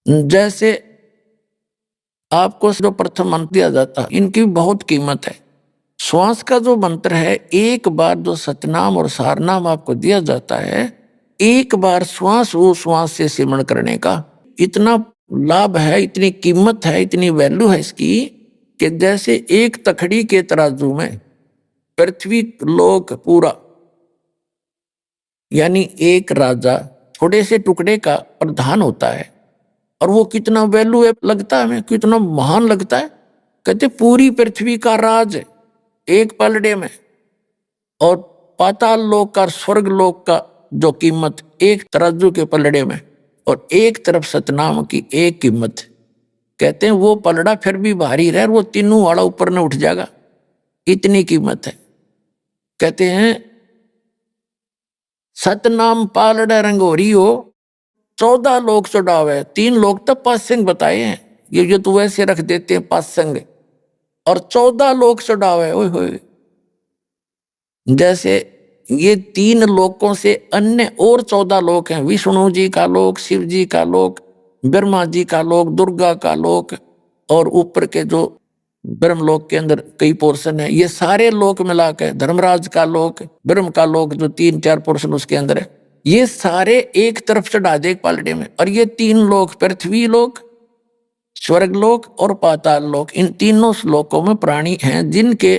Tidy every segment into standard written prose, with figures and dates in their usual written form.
जैसे आपको जो प्रथम मंत्र दिया जाता है, इनकी बहुत कीमत है। श्वास का जो मंत्र है, एक बार जो सतनाम और सारनाम आपको दिया जाता है, एक बार श्वास वो श्वास से सिमरण करने का इतना लाभ है, इतनी कीमत है, इतनी वैल्यू है इसकी कि जैसे एक तखड़ी के तराजू में पृथ्वी लोक पूरा, यानी एक राजा थोड़े से टुकड़े का प्रधान होता है, और वो कितना वैल्यू लगता है हमें, कितना महान लगता है। कहते पूरी पृथ्वी का राज एक पलड़े में, और पाताल लोक का, स्वर्ग लोक का जो कीमत एक तराजू के पलड़े में, और एक तरफ सतनाम की एक कीमत। कहते हैं वो पलड़ा फिर भी भारी रहे, वो तीनों वाला ऊपर न उठ जाएगा, इतनी कीमत है। कहते हैं सतनाम पालड़ा रंगोरी हो, 14 लोक चढ़ावे। 3 लोक तो पासंग बताए हैं, ये तो वैसे रख देते हैं पासंग, और 14 लोक चढ़ावे। ओए होए, जैसे ये 3 लोकों से अन्य और 14 लोक हैं। विष्णु जी का लोक, शिव जी का लोक, ब्रह्मा जी का लोक, दुर्गा का लोक, और ऊपर के जो ब्रह्मलोक के अंदर कई पोर्शन है, ये सारे लोक मिला के धर्मराज का लोक, ब्रह्म का लोक, जो 3-4 पोर्शन उसके अंदर है, ये सारे एक तरफ चढ़ा दे एक पालड़े में। और ये 3 लोक, पृथ्वी लोक, स्वर्ग लोक और पाताल लोक, इन तीनों लोकों में प्राणी हैं जिनके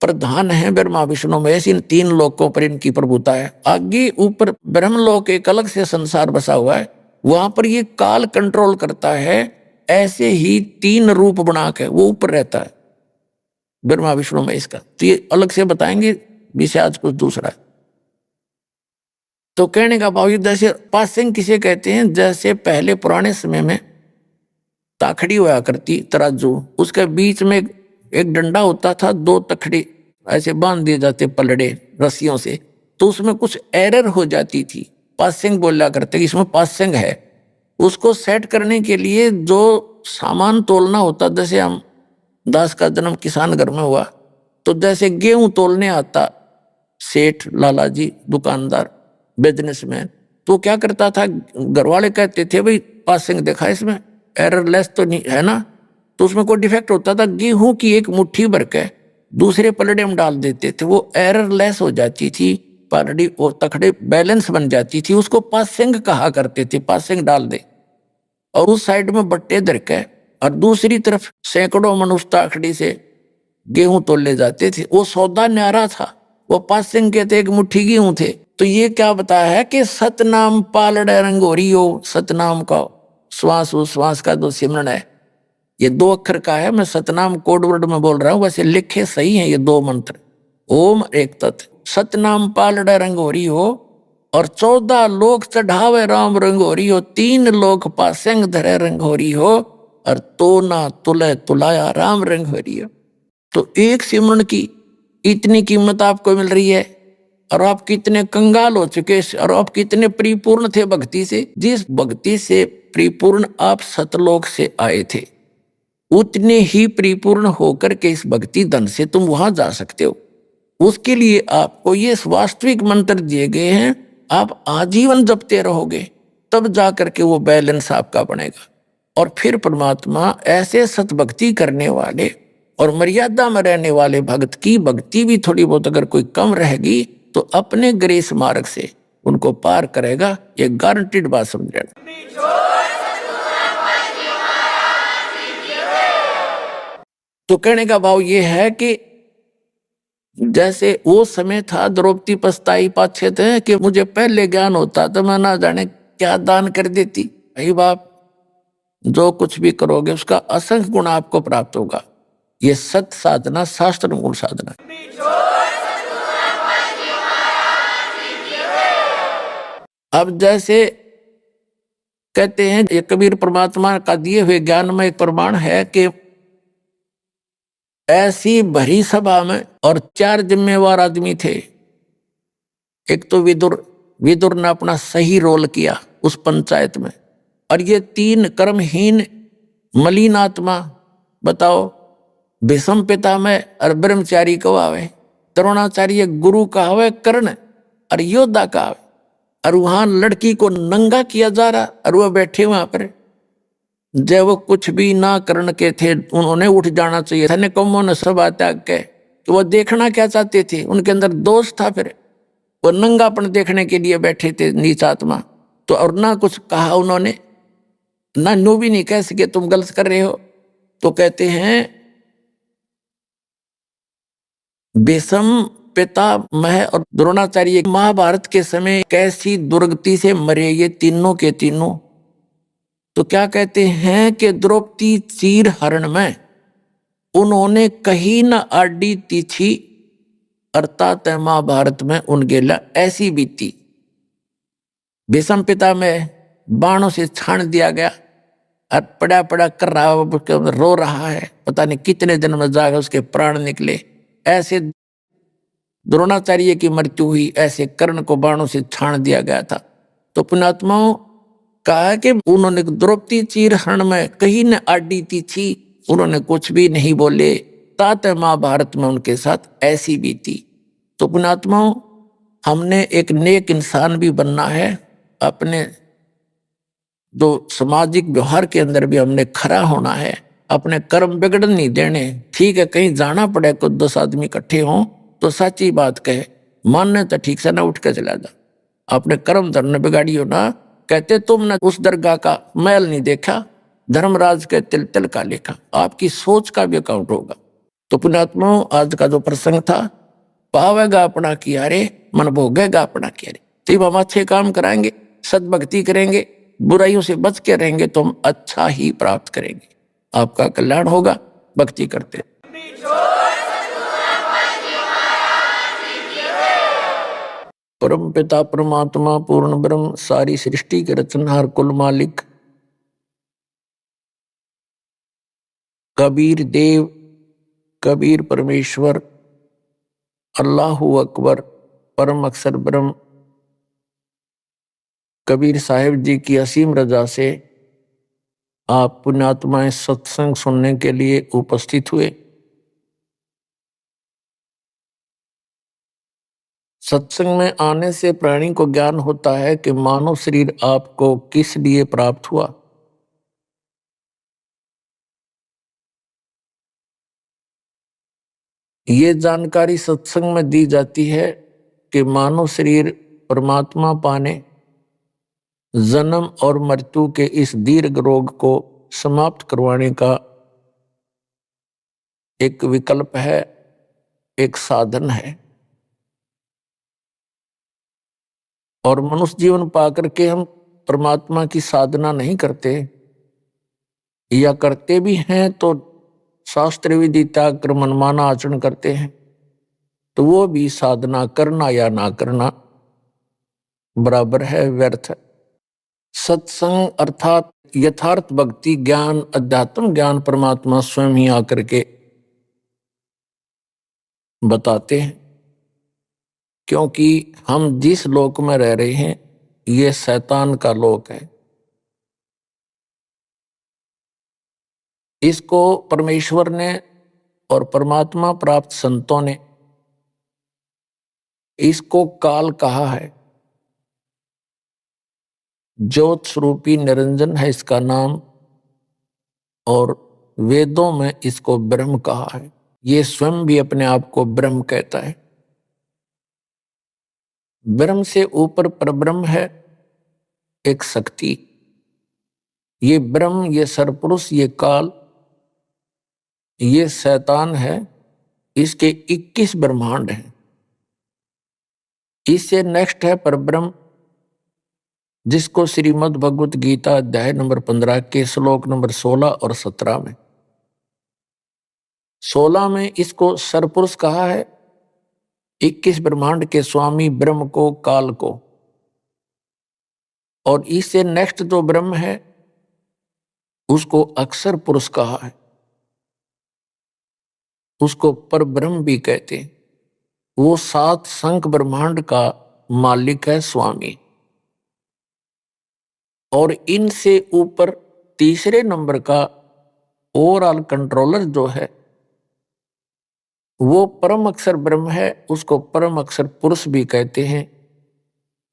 प्रधान है ब्रह्मा विष्णु महेश। इन 3 लोकों पर इनकी प्रभुता है। आगे ऊपर ब्रह्मलोक एक अलग से संसार बसा हुआ है, वहां पर ये काल कंट्रोल करता है। ऐसे ही 3 रूप बना के वो ऊपर रहता है ब्रह्मा विष्णु महेश का। तो ये अलग से बताएंगे, विषय आज कुछ दूसरा है। तो कहने का भाव, जैसे पासिंग किसे कहते हैं, जैसे पहले पुराने समय में ताखड़ी हुआ करती तराजू, उसके बीच में एक डंडा होता था, 2 तखड़ी ऐसे बांध दिए जाते पलड़े रस्सियों से, तो उसमें कुछ एरर हो जाती थी, पासिंग बोला करते, इसमें पासिंग है। उसको सेट करने के लिए जो सामान तोलना होता, जैसे हम दास का जन्म किसान घर में हुआ, तो जैसे गेहूं तोलने आता सेठ लाला जी, दुकानदार, बिजनेसमैन, तो क्या करता था, घर वाले कहते थे भाई पासिंग देखा इसमें एररलेस तो नहीं है ना, तो उसमें कोई डिफेक्ट होता था, गेहूं की एक मुट्ठी भर के दूसरे पलड़े में डाल देते थे, वो एररलेस हो जाती थी पलड़ी, और तखड़े बैलेंस बन जाती थी, उसको पासिंग कहा करते थे। पासिंग डाल दे और उस साइड में बट्टे धर के, और दूसरी तरफ सैकड़ों मनुष्य ताखड़ी से गेहूं तोले जाते थे। वो सौदा न्यारा था, वो पासिंग के थे, एक मुट्ठी गेहूं थे। तो ये क्या बताया है कि सतनाम पालड़े रंगोरी हो, सतनाम का श्वास उश्वास का जो सिमरण है, ये 2 अक्षर का है। मैं सतनाम कोड वर्ड में बोल रहा हूं, वैसे लिखे सही हैं ये 2 मंत्र, ओम एक तत्। सतनाम पालड़े रंगोरी हो, और 14 लोक चढ़ावे राम रंगोरी हो, 3 लोक पासेंग धरे रंगोरी हो, और तो ना तुले तुलाया राम रंगोरी हो। तो एक सिमरण की इतनी कीमत आपको मिल रही है, और आप कितने कंगाल हो चुके, और आप कितने परिपूर्ण थे भक्ति से। जिस भक्ति से परिपूर्ण आप सतलोक से आए थे, उतने ही परिपूर्ण होकर के इस भक्ति धन से तुम वहां जा सकते हो। उसके लिए आपको ये वास्तविक मंत्र दिए गए हैं, आप आजीवन जपते रहोगे, तब जा करके वो बैलेंस आपका बनेगा। और फिर परमात्मा ऐसे सतभक्ति करने वाले और मर्यादा में रहने वाले भक्त की भक्ति भी थोड़ी बहुत अगर कोई कम रहेगी, तो अपने ग्रेस मार्ग से उनको पार करेगा। ये गारंटीड बात समझ लेना। तो कहने का भाव ये है कि जैसे वो समय था, द्रौपदी पछताई पाछे थे कि मुझे पहले ज्ञान होता तो मैं ना जाने क्या दान कर देती। भाई बाप, जो कुछ भी करोगे उसका असंख्य गुण आपको प्राप्त होगा। ये सत साधना, शास्त्र गुण साधना। अब जैसे कहते हैं, ये कबीर परमात्मा का दिए हुए ज्ञान में एक प्रमाण है कि ऐसी भरी सभा में और 4 जिम्मेवार आदमी थे। एक तो विदुर, विदुर ने अपना सही रोल किया उस पंचायत में, और ये 3 कर्महीन मलिन आत्मा, बताओ, भीष्म पितामह और ब्रह्मचारी कहावे, द्रोणाचार्य गुरु कहावे, कर्ण और योद्धा कहावे, और वहां लड़की को नंगा किया जा रहा, और वह बैठे वहां पर जब वो कुछ भी ना करने के थे, उन्होंने उठ जाना चाहिए था। कौमों ने सभा त्याग के, तो वो देखना क्या चाहते थे? उनके अंदर दोष था, फिर वो नंगापन देखने के लिए बैठे थे नीच आत्मा। तो और ना कुछ कहा उन्होंने, ना नो भी नहीं कह सके तुम गलत कर रहे हो। तो कहते हैं भीष्म पितामह और द्रोणाचार्य महाभारत के समय कैसी दुर्गति से मरे ये तीनों के तीनों। तो क्या कहते हैं कि द्रौपदी चीर हरण में उन्होंने कहीं न आडी तीछी, अर्थात महाभारत में उनके ला ऐसी बीती। भीष्म पिता में बाणों से छान दिया गया और पड़ा पड़ा कर रहा, रो रहा है, पता नहीं कितने दिन में जाकर उसके प्राण निकले। ऐसे द्रोणाचार्य की मृत्यु हुई, ऐसे कर्ण को बाणों से छान दिया गया था। तो पुण्यात्माओं कहा कि उन्होंने द्रौपदी चीर हरण में कहीं न आडी तीछी, उन्होंने कुछ भी नहीं बोले, तात महाभारत में उनके साथ ऐसी बीती। तो पुण्यात्माओं हमने एक नेक इंसान भी बनना है, अपने जो सामाजिक व्यवहार के अंदर भी हमने खरा होना है, अपने कर्म बिगड़न नहीं देने। ठीक है, कहीं जाना पड़े, कुछ 10 आदमी इकट्ठे हों तो सच्ची बात कहे, मानने तो ठीक से ना उठ के चला जा, अपने कर्म धर्म बिगाड़ियो ना। कहते तुमने उस दरगाह का मैल नहीं देखा, धर्मराज के तिल तिल का लेखा, आपकी सोच का भी अकाउंट होगा। तो पुण्यात्माओं आज का जो प्रसंग था, पावेगा अपना किया रे, मन भोगेगा अपना किया रे। तो हम अच्छे काम कराएंगे, सद्भक्ति करेंगे, बुराइयों से बच के रहेंगे तो हम अच्छा ही प्राप्त करेंगे, आपका कल्याण होगा। भक्ति करते परम पिता परमात्मा पूर्ण ब्रह्म, सारी सृष्टि के रचनहार, कुल मालिक, कबीर देव, कबीर परमेश्वर, अल्लाहु अकबर, परम अक्षर ब्रह्म, कबीर साहिब जी की असीम रजा से आप पुण्यात्माएं सत्संग सुनने के लिए उपस्थित हुए। सत्संग में आने से प्राणी को ज्ञान होता है कि मानव शरीर आपको किस लिए प्राप्त हुआ। ये जानकारी सत्संग में दी जाती है कि मानव शरीर परमात्मा पाने, जन्म और मृत्यु के इस दीर्घ रोग को समाप्त करवाने का एक विकल्प है, एक साधन है। और मनुष्य जीवन पाकर के हम परमात्मा की साधना नहीं करते, या करते भी हैं तो शास्त्र विधि त्याग कर मनमाना आचरण करते हैं, तो वो भी साधना करना या ना करना बराबर है, व्यर्थ है। सत्संग अर्थात यथार्थ भक्ति ज्ञान, अध्यात्म ज्ञान परमात्मा स्वयं ही आकर के बताते हैं। क्योंकि हम जिस लोक में रह रहे हैं ये शैतान का लोक है। इसको परमेश्वर ने और परमात्मा प्राप्त संतों ने इसको काल कहा है। ज्योत स्वरूपी निरंजन है इसका नाम, और वेदों में इसको ब्रह्म कहा है। ये स्वयं भी अपने आप को ब्रह्म कहता है। ब्रह्म से ऊपर परब्रह्म है, एक शक्ति। ये ब्रह्म, ये सरपुरुष, ये काल, ये शैतान है। इसके 21 ब्रह्मांड हैं। इससे नेक्स्ट है परब्रह्म, जिसको श्रीमद् भगवत गीता अध्याय नंबर 15 के श्लोक नंबर 16 और 17 में, 16 में इसको सरपुरुष कहा है, 21 ब्रह्मांड के स्वामी ब्रह्म को, काल को। और इससे नेक्स्ट जो ब्रह्म है उसको अक्षर पुरुष कहा है, उसको परब्रह्म भी कहते हैं। वो 7 संख ब्रह्मांड का मालिक है, स्वामी। और इनसे ऊपर तीसरे नंबर का ओवरऑल कंट्रोलर जो है वो परम अक्षर ब्रह्म है, उसको परम अक्षर पुरुष भी कहते हैं,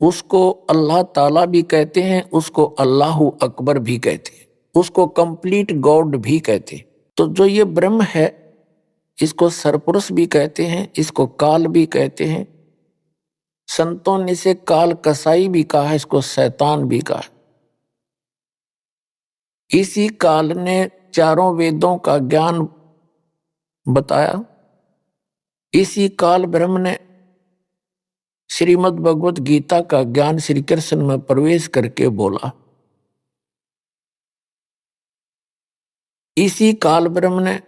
उसको अल्लाह ताला भी कहते हैं, उसको अल्लाहु अकबर भी कहते हैं। उसको कंप्लीट गॉड भी कहते। तो जो ये ब्रह्म है, इसको सरपुरुष भी कहते हैं, इसको काल भी कहते हैं। संतों ने इसे काल कसाई भी कहा है, इसको शैतान भी कहा। इसी काल ने चारों वेदों का ज्ञान बताया। इसी काल ब्रह्म ने श्रीमद् भगवत गीता का ज्ञान श्री कृष्ण में प्रवेश करके बोला। इसी काल ब्रह्म ने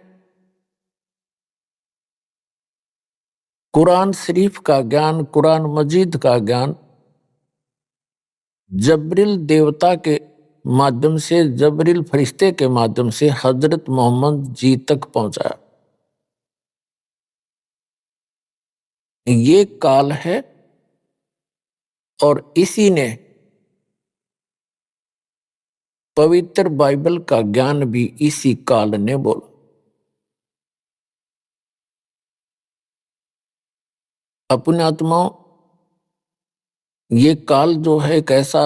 कुरान शरीफ का ज्ञान, कुरान मजीद का ज्ञान जबरील देवता के माध्यम से, जबरील फरिश्ते के माध्यम से हजरत मोहम्मद जी तक पहुंचाया। ये काल है और इसी ने पवित्र बाइबल का ज्ञान भी इसी काल ने बोला। अपने आत्माओं, ये काल जो है एक ऐसा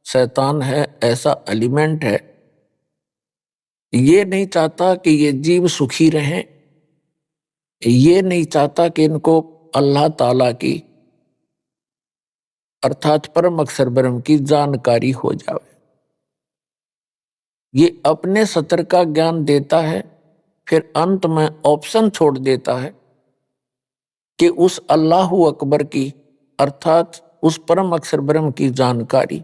शैतान है, ऐसा एलिमेंट है, ये नहीं चाहता कि ये जीव सुखी रहें। ये नहीं चाहता कि इनको अल्लाह ताला की अर्थात परम अक्षर ब्रह्म की जानकारी हो जाए। ये अपने सतर का ज्ञान देता है, फिर अंत में ऑप्शन छोड़ देता है कि उस अल्लाहु अकबर की अर्थात उस परम अक्षर ब्रह्म की जानकारी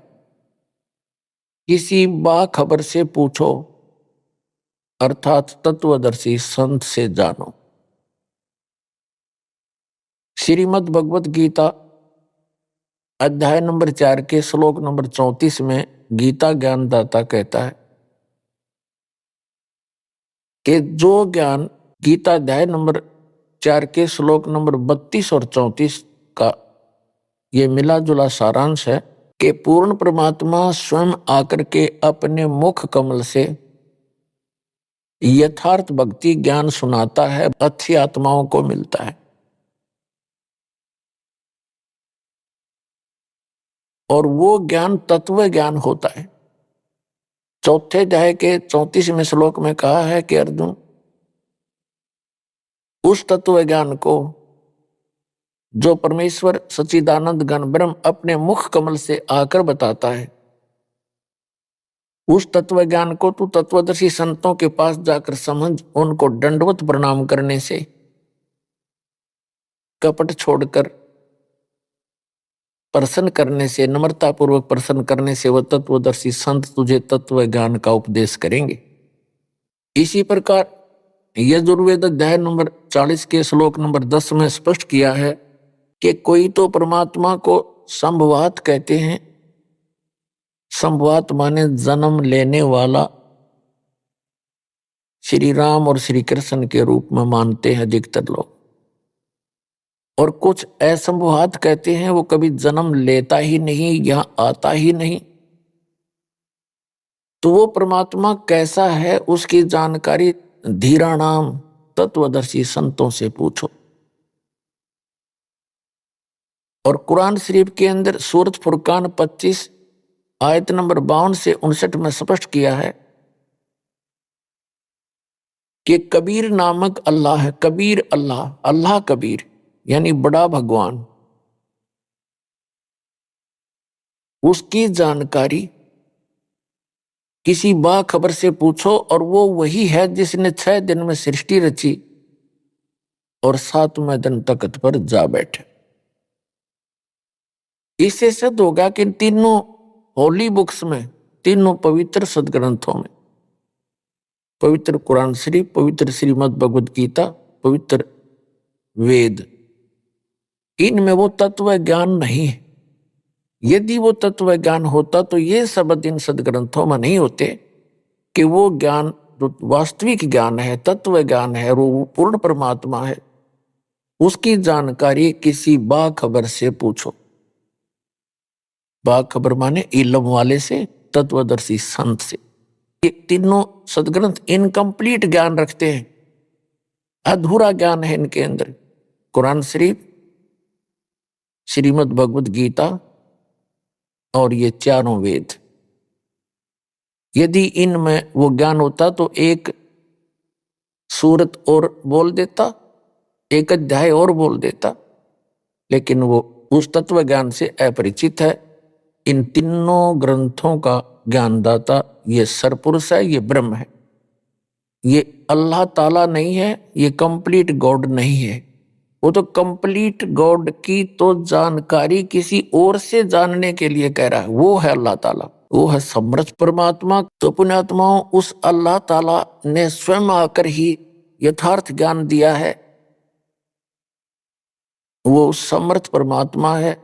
किसी बाखबर से पूछो, अर्थात तत्वदर्शी संत से जानो। श्रीमद् भगवत गीता अध्याय नंबर 4 के श्लोक नंबर 34 में गीता ज्ञानदाता कहता है कि जो ज्ञान गीता अध्याय नंबर 4 के श्लोक नंबर 32 और 34 का ये मिला जुला सारांश है कि पूर्ण परमात्मा स्वयं आकर के अपने मुख कमल से यथार्थ भक्ति ज्ञान सुनाता है, अच्छी आत्माओं को मिलता है। और वो ज्ञान तत्व ज्ञान होता है। चौथे अध्याय के 34वें श्लोक में कहा है कि अर्जुन, उस तत्व ज्ञान को जो परमेश्वर सच्चिदानंद घन ब्रह्म अपने मुख कमल से आकर बताता है, उस तत्व ज्ञान को तू तत्वदर्शी संतों के पास जाकर समझ, उनको दंडवत प्रणाम करने से, कपट छोड़कर प्रसन्न करने से, नम्रता पूर्वक प्रसन्न करने से वह तत्वदर्शी संत तुझे तत्व ज्ञान का उपदेश करेंगे। इसी प्रकार यजुर्वेद अध्याय नंबर 40 के श्लोक नंबर 10 में स्पष्ट किया है कि कोई तो परमात्मा को संभवात कहते हैं। संभवात माने जन्म लेने वाला श्री राम और श्री कृष्ण के रूप में मानते हैं अधिकतर लोग। और कुछ असंभवात कहते हैं, वो कभी जन्म लेता ही नहीं, यहां आता ही नहीं। तो वो परमात्मा कैसा है उसकी जानकारी धीराणाम तत्वदर्शी संतों से पूछो। और कुरान शरीफ के अंदर सूरत फुरकान 25 आयत नंबर 52 से 59 में स्पष्ट किया है कि कबीर नामक अल्लाह है। कबीर अल्लाह, अल्लाह कबीर यानी बड़ा भगवान, उसकी जानकारी किसी बाखबर से पूछो और वो वही है जिसने 6 दिन में सृष्टि रची और 7वें दिन तख्त पर जा बैठे। इससे सिद्ध होगा कि तीनों होली बुक्स में, तीनों पवित्र सदग्रंथों में, पवित्र कुरान शरीफ, पवित्र श्रीमद् भगवत गीता, पवित्र वेद, इनमें वो तत्व ज्ञान नहीं है। यदि वो तत्व ज्ञान होता तो ये शब्द इन सदग्रंथों में नहीं होते कि वो ज्ञान जो वास्तविक ज्ञान है, तत्व ज्ञान है, वो पूर्ण परमात्मा है, उसकी जानकारी किसी बाखबर से पूछो। बाखबर माने इल्म वाले से, तत्वदर्शी संत से। ये तीनों सदग्रंथ इनकम्प्लीट ज्ञान रखते हैं, अधूरा ज्ञान है इनके अंदर। कुरान शरीफ, श्रीमद् भगवत गीता और ये चारों वेद। यदि इनमें वो ज्ञान होता तो एक सूरत और बोल देता, एक अध्याय और बोल देता, लेकिन वो उस तत्व ज्ञान से अपरिचित है। इन तीनों ग्रंथों का ज्ञानदाता ये सरपुरुष है, ये ब्रह्म है, ये अल्लाह ताला नहीं है, ये कंप्लीट गॉड नहीं है। वो तो कंप्लीट गॉड की तो जानकारी किसी और से जानने के लिए कह रहा है, वो है अल्लाह ताला, वो है समर्थ परमात्मा। तो पुण्यात्माओं, उस अल्लाह ताला ने स्वयं आकर ही यथार्थ ज्ञान दिया है, वो समर्थ परमात्मा है,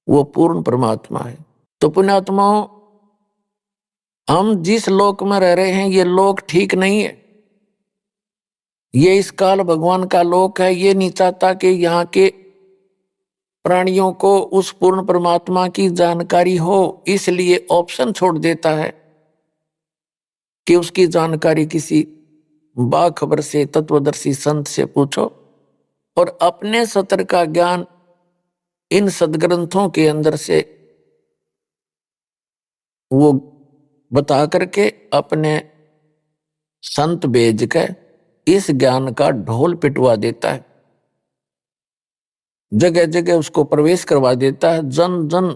वो पूर्ण परमात्मा है। तो पुण्यात्माओं, हम जिस लोक में रह रहे हैं ये लोक ठीक नहीं है, ये इस काल भगवान का लोक है। ये नहीं चाहता कि यहाँ के प्राणियों को उस पूर्ण परमात्मा की जानकारी हो, इसलिए ऑप्शन छोड़ देता है कि उसकी जानकारी किसी बाखबर से, तत्वदर्शी संत से पूछो, और अपने सत्र का ज्ञान इन सदग्रंथों के अंदर से वो बता करके अपने संत भेज के इस ज्ञान का ढोल पिटवा देता है, जगह जगह उसको प्रवेश करवा देता है। जन जन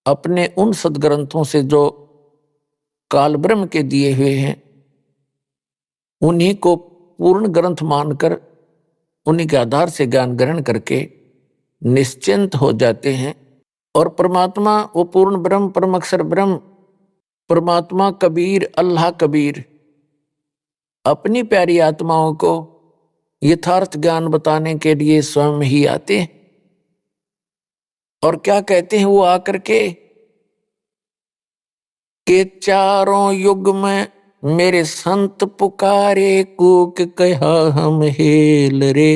अपने उन सदग्रंथों से जो काल ब्रह्म के दिए हुए हैं उन्हीं को पूर्ण ग्रंथ मानकर उन्हीं के आधार से ज्ञान ग्रहण करके निश्चिंत हो जाते हैं। और परमात्मा वो पूर्ण ब्रह्म, परम अक्षर ब्रह्म परमात्मा कबीर, अल्लाह कबीर अपनी प्यारी आत्माओं को यथार्थ ज्ञान बताने के लिए स्वयं ही आते हैं। और क्या कहते हैं वो आकर के चारों युग में मेरे संत पुकारे, कूक कहा हम हेल रे,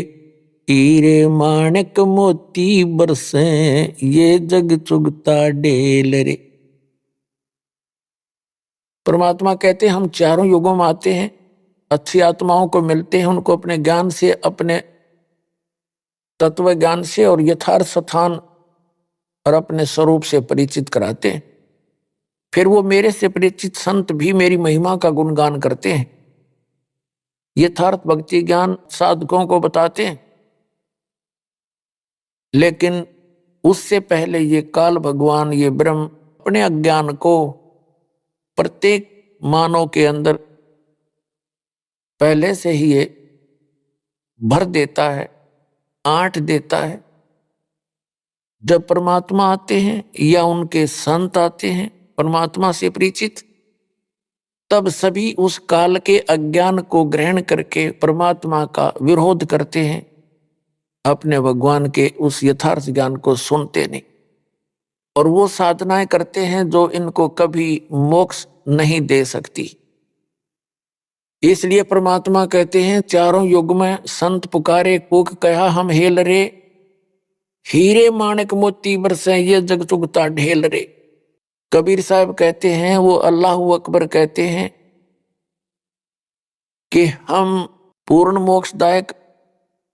हीरे माणिक मोती बरसे, ये जग चुगता ढेल रे। परमात्मा कहते हैं हम चारों युगों में आते हैं, अच्छी आत्माओं को मिलते हैं, उनको अपने ज्ञान से, अपने तत्व ज्ञान से और यथार्थ स्थान और अपने स्वरूप से परिचित कराते हैं। फिर वो मेरे से परिचित संत भी मेरी महिमा का गुणगान करते हैं, यथार्थ भक्ति ज्ञान साधकों को बताते हैं। लेकिन उससे पहले ये काल भगवान, ये ब्रह्म अपने अज्ञान को प्रत्येक मानव के अंदर पहले से ही ये भर देता है, आंट देता है। जब परमात्मा आते हैं या उनके संत आते हैं परमात्मा से परिचित, तब सभी उस काल के अज्ञान को ग्रहण करके परमात्मा का विरोध करते हैं, अपने भगवान के उस यथार्थ ज्ञान को सुनते नहीं, और वो साधनाएं करते हैं जो इनको कभी मोक्ष नहीं दे सकती। इसलिए परमात्मा कहते हैं चारों युग में संत पुकारे, कूक कहा हम हेल रे, हीरे माणिक मोती बरसे, ये जग चुगता ढेल रे। कबीर साहब कहते हैं, वो अल्लाह अकबर कहते हैं कि हम पूर्ण मोक्षदायक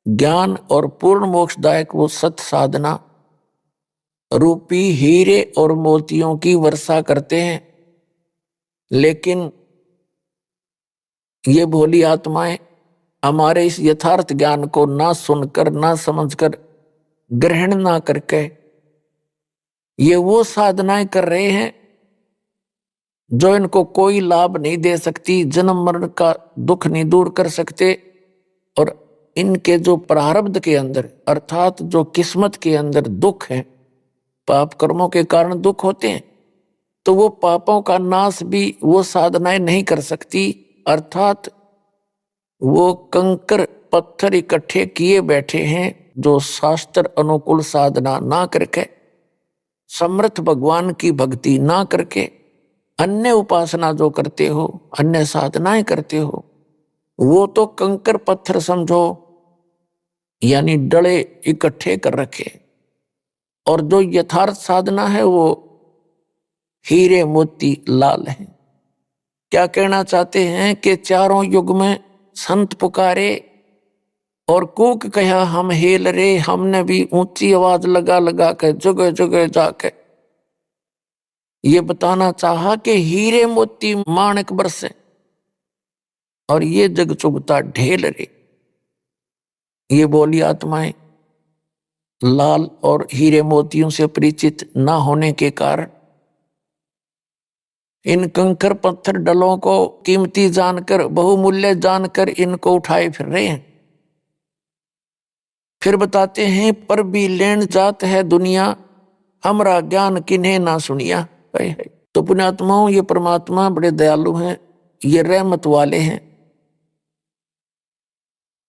ज्ञान और पूर्ण मोक्षदायक वो सत साधना रूपी हीरे और मोतियों की वर्षा करते हैं, लेकिन ये भोली आत्माएं हमारे इस यथार्थ ज्ञान को ना सुनकर, ना समझकर, ग्रहण ना करके ये वो साधनाएं कर रहे हैं जो इनको कोई लाभ नहीं दे सकती, जन्म मरण का दुख नहीं दूर कर सकते, और इनके जो प्रारब्ध के अंदर अर्थात जो किस्मत के अंदर दुख है, पाप कर्मों के कारण दुख होते हैं, तो वो पापों का नाश भी वो साधनाएं नहीं कर सकती। अर्थात वो कंकर पत्थर इकट्ठे किए बैठे हैं जो शास्त्र अनुकूल साधना ना करके, समर्थ भगवान की भक्ति ना करके, अन्य उपासना जो करते हो, अन्य साधनाएं करते हो, वो तो कंकर पत्थर समझो, यानी डले इकट्ठे कर रखे। और जो यथार्थ साधना है वो हीरे मोती लाल है। क्या कहना चाहते हैं कि चारों युग में संत पुकारे और कूक कहा हम हेल रे, हमने भी ऊंची आवाज लगा लगा के जगह जगह जाके ये बताना चाहा कि हीरे मोती माणक बरसे और ये जग चुगता ढेल रे। ये बोली आत्माएं लाल और हीरे मोतियों से परिचित न होने के कारण इन कंकर पत्थर डलों को कीमती जानकर, बहुमूल्य जानकर इनको उठाए फिर रहे हैं। फिर बताते हैं पर भी लेन जात है दुनिया, हमरा ज्ञान किन्हें ना सुनिया। है। तो पुण्यात्माओं, ये परमात्मा बड़े दयालु हैं, ये रहमत वाले हैं।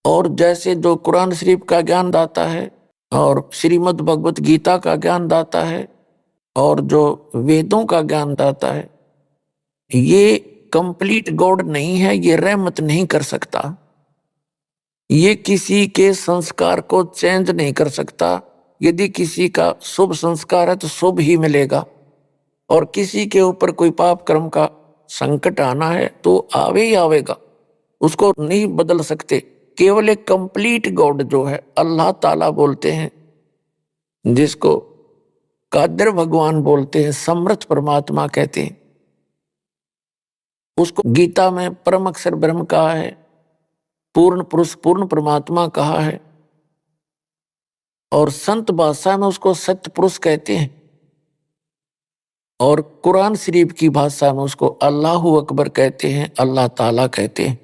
और जैसे जो कुरान शरीफ का ज्ञान दाता है और श्रीमद् भगवत गीता का ज्ञान दाता है और जो वेदों का ज्ञान दाता है, ये कंप्लीट गॉड नहीं है, ये रहमत नहीं कर सकता, ये किसी के संस्कार को चेंज नहीं कर सकता। यदि किसी का शुभ संस्कार है तो शुभ ही मिलेगा, और किसी के ऊपर कोई पाप कर्म का संकट आना है तो आवे ही आवेगा, उसको नहीं बदल सकते। केवल एक कंप्लीट गॉड जो है अल्लाह ताला बोलते हैं, जिसको कादर भगवान बोलते हैं, समर्थ परमात्मा कहते हैं, उसको गीता में परम अक्षर ब्रह्म कहा है, पूर्ण पुरुष पूर्ण परमात्मा कहा है, और संत भाषा में उसको सत्य पुरुष कहते हैं, और कुरान शरीफ की भाषा में उसको अल्लाहू अकबर कहते हैं, अल्लाह ताला कहते हैं।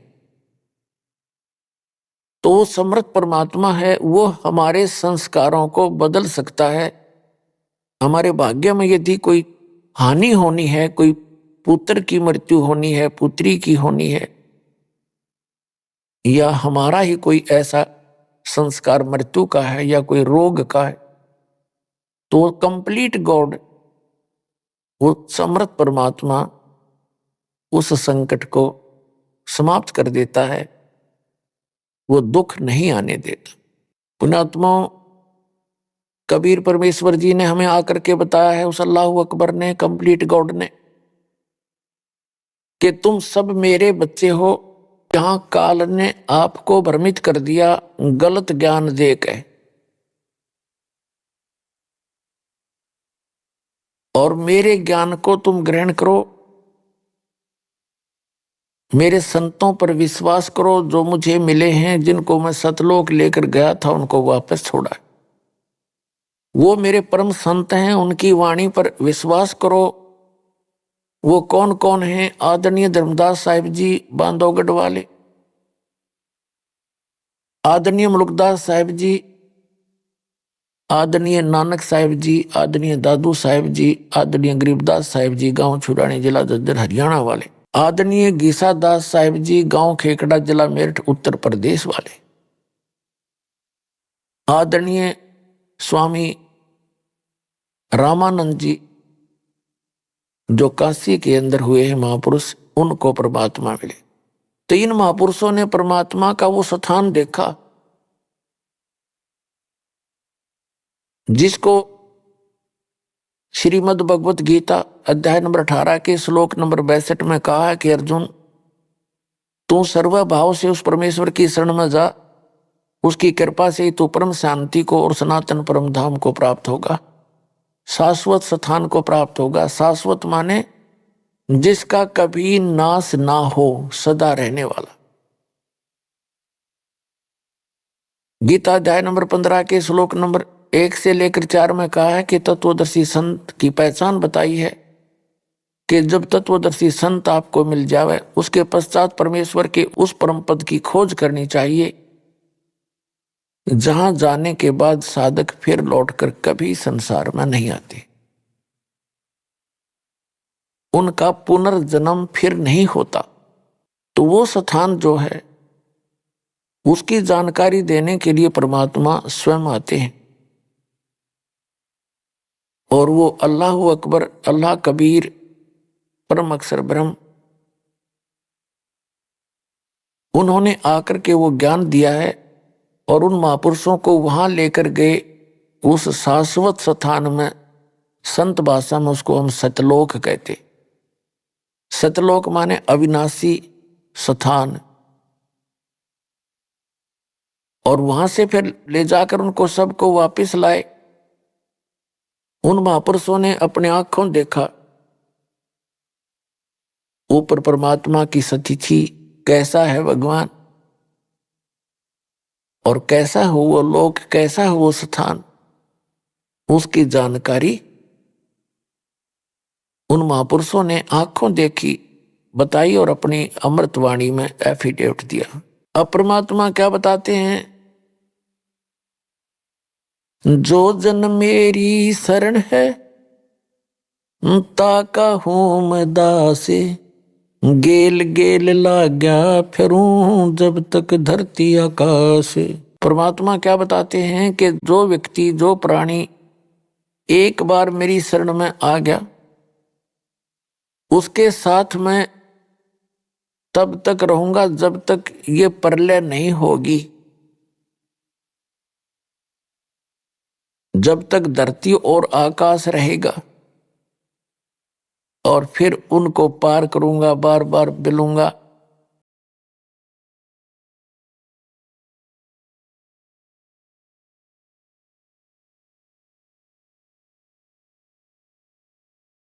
तो समर्थ परमात्मा है, वो हमारे संस्कारों को बदल सकता है। हमारे भाग्य में यदि कोई हानि होनी है, कोई पुत्र की मृत्यु होनी है, पुत्री की होनी है, या हमारा ही कोई ऐसा संस्कार मृत्यु का है या कोई रोग का है, तो कंप्लीट गॉड, वो समर्थ परमात्मा उस संकट को समाप्त कर देता है, वो दुख नहीं आने देता। पुण्यात्माओं, कबीर परमेश्वर जी ने हमें आकर के बताया है, उस अल्लाह अकबर ने, कंप्लीट गॉड ने, कि तुम सब मेरे बच्चे हो। जहां काल ने आपको भ्रमित कर दिया गलत ज्ञान देकर, और मेरे ज्ञान को तुम ग्रहण करो, मेरे संतों पर विश्वास करो, जो मुझे मिले हैं, जिनको मैं सतलोक लेकर गया था उनको वापस छोड़ा। वो मेरे परम संत हैं, उनकी वाणी पर विश्वास करो। वो कौन कौन हैं? आदरणीय धर्मदास साहिब जी बांधवगढ़ वाले, आदरणीय मुल्कदास साहिब जी, आदरणीय नानक साहिब जी, आदरणीय दादू साहिब जी, आदरणीय गरीबदास साहिब जी गांव छुड़ानी जिला जज्जर हरियाणा वाले, आदरणीय गीसा दास साहिब जी गांव खेकड़ा जिला मेरठ उत्तर प्रदेश वाले, आदरणीय स्वामी रामानंद जी जो काशी के अंदर हुए हैं महापुरुष, उनको परमात्मा मिले। तीन महापुरुषों ने परमात्मा का वो स्थान देखा जिसको श्रीमद् भगवत गीता अध्याय नंबर 18 के श्लोक नंबर 62 में कहा है कि अर्जुन, तू सर्वभाव से उस परमेश्वर की शरण में जा, उसकी कृपा से ही तू परम शांति को और सनातन परम धाम को प्राप्त होगा, शाश्वत स्थान को प्राप्त होगा। शाश्वत माने जिसका कभी नाश ना हो, सदा रहने वाला। गीता अध्याय नंबर 15 के श्लोक नंबर 1 से लेकर 4 में कहा है कि तत्वदर्शी संत की पहचान बताई है कि जब तत्वदर्शी संत आपको मिल जावे, उसके पश्चात परमेश्वर के उस परम पद की खोज करनी चाहिए, जहां जाने के बाद साधक फिर लौटकर कभी संसार में नहीं आते, उनका पुनर्जन्म फिर नहीं होता। तो वो स्थान जो है, उसकी जानकारी देने के लिए परमात्मा स्वयं आते हैं, और वो अल्लाह अकबर, अल्लाह कबीर, परम अक्षर ब्रह्म, उन्होंने आकर के वो ज्ञान दिया है, और उन महापुरुषों को वहां लेकर गए उस शाश्वत स्थान में। संत भाषा में उसको हम सतलोक कहते। सतलोक माने अविनाशी स्थान, और वहां से फिर ले जाकर उनको सबको वापस लाए। उन महापुरुषों ने अपने आंखों देखा ऊपर परमात्मा की सतिथि कैसा है भगवान, और कैसा हो वो लोक, कैसा हो वो स्थान, उसकी जानकारी उन महापुरुषों ने आंखों देखी, बताई और अपनी अमृतवाणी में एफिडेविट दिया। अब परमात्मा क्या बताते हैं, जो जन मेरी शरण है ताका हूं मैं दासे, गेल गेल लाग्या फिरूं जब तक धरती आकाश। परमात्मा क्या बताते हैं कि जो व्यक्ति, जो प्राणी एक बार मेरी शरण में आ गया, उसके साथ मैं तब तक रहूंगा जब तक ये प्रलय नहीं होगी, जब तक धरती और आकाश रहेगा, और फिर उनको पार करूंगा, बार बार मिलूंगा,